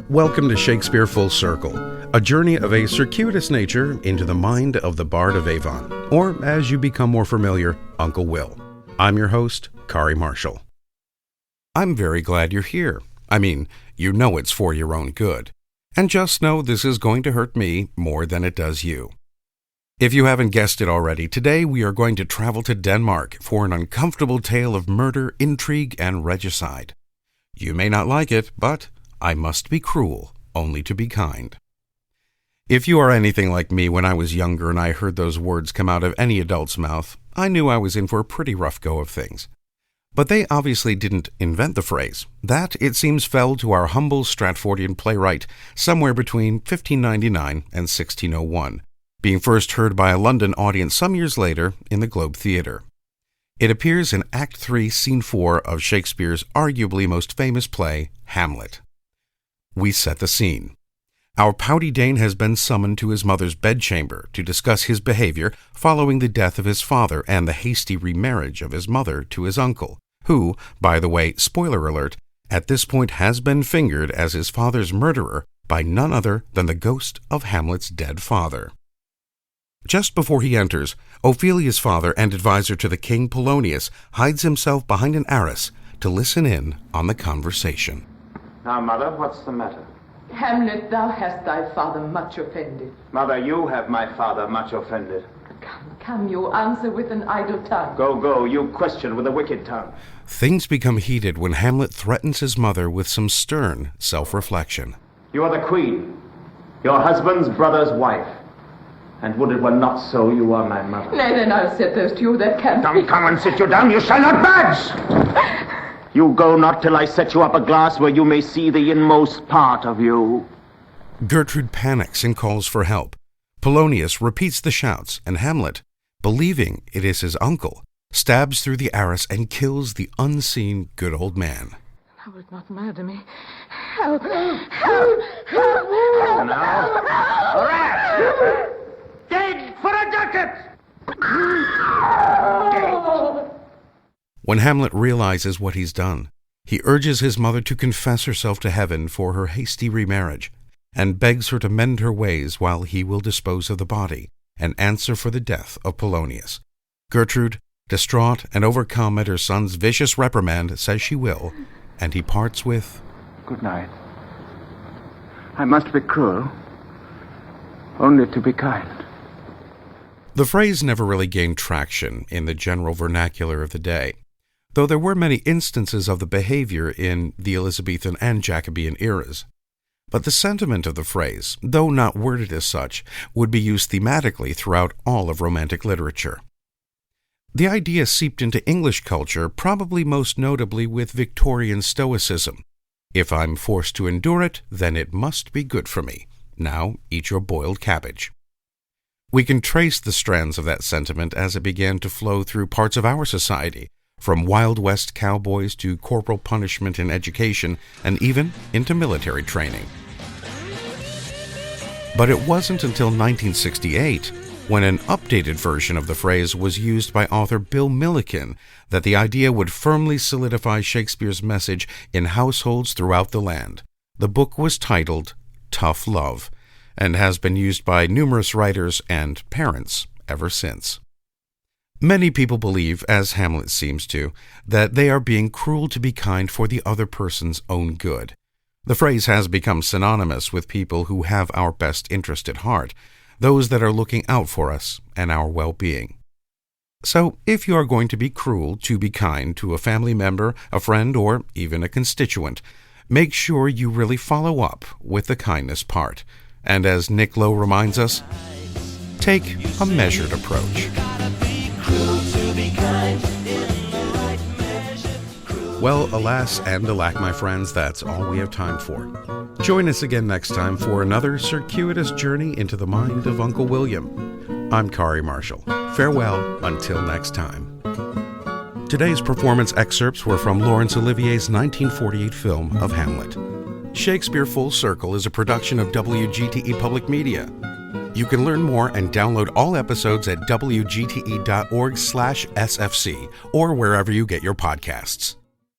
Welcome to Shakespeare Full Circle, a journey of a circuitous nature into the mind of the Bard of Avon, or as you become more familiar, Uncle Will. I'm your host, Qarie Marshall. I'm very glad you're here. I mean, you know it's for your own good. And just know this is going to hurt me more than it does you. If you haven't guessed it already, today we are going to travel to Denmark for an uncomfortable tale of murder, intrigue, and regicide. You may not like it, but I must be cruel, only to be kind. If you are anything like me when I was younger and I heard those words come out of any adult's mouth, I knew I was in for a pretty rough go of things. But they obviously didn't invent the phrase. That, it seems, fell to our humble Stratfordian playwright somewhere between 1599 and 1601, being first heard by a London audience some years later in the Globe Theatre. It appears in Act 3, Scene 4 of Shakespeare's arguably most famous play, Hamlet. We set the scene. Our pouty Dane has been summoned to his mother's bedchamber to discuss his behavior following the death of his father and the hasty remarriage of his mother to his uncle, who, by the way, spoiler alert, at this point has been fingered as his father's murderer by none other than the ghost of Hamlet's dead father. Just before he enters, Ophelia's father and advisor to the king, Polonius, hides himself behind an arras to listen in on the conversation. Now, Mother, what's the matter? Hamlet, thou hast thy father much offended. Mother, you have my father much offended. Come, you answer with an idle tongue. Go, you question with a wicked tongue. Things become heated when Hamlet threatens his mother with some stern self-reflection. You are the queen, your husband's brother's wife. And would it were not so, you are my mother. Nay, then I'll set those to you that can't be. Come and sit you down, you shall not budge! You go not till I set you up a glass where you may see the inmost part of you. Gertrude panics and calls for help. Polonius repeats the shouts, and Hamlet, believing it is his uncle, stabs through the arras and kills the unseen good old man. Thou wilt not murder me. Help! Help! Help! Now, rat! Dead for a ducat! When Hamlet realizes what he's done, he urges his mother to confess herself to heaven for her hasty remarriage, and begs her to mend her ways while he will dispose of the body and answer for the death of Polonius. Gertrude, distraught and overcome at her son's vicious reprimand, says she will, and he parts with, Good night. I must be cruel, only to be kind. The phrase never really gained traction in the general vernacular of the day, though there were many instances of the behavior in the Elizabethan and Jacobean eras. But the sentiment of the phrase, though not worded as such, would be used thematically throughout all of Romantic literature. The idea seeped into English culture probably most notably with Victorian Stoicism. If I'm forced to endure it, then it must be good for me. Now eat your boiled cabbage. We can trace the strands of that sentiment as it began to flow through parts of our society, from Wild West cowboys to corporal punishment in education, and even into military training. But it wasn't until 1968, when an updated version of the phrase was used by author Bill Milliken, that the idea would firmly solidify Shakespeare's message in households throughout the land. The book was titled Tough Love, and has been used by numerous writers and parents ever since. Many people believe, as Hamlet seems to, that they are being cruel to be kind for the other person's own good. The phrase has become synonymous with people who have our best interest at heart, those that are looking out for us and our well-being. So, if you are going to be cruel to be kind to a family member, a friend, or even a constituent, make sure you really follow up with the kindness part. And as Nick Lowe reminds us, take a measured approach. Well, alas and alack, my friends, that's all we have time for. Join us again next time for another circuitous journey into the mind of Uncle William. I'm Qarie Marshall. Farewell until next time. Today's performance excerpts were from Laurence Olivier's 1948 film of Hamlet. Shakespeare Full Circle is a production of WGTE Public Media. You can learn more and download all episodes at wgte.org/sfc or wherever you get your podcasts.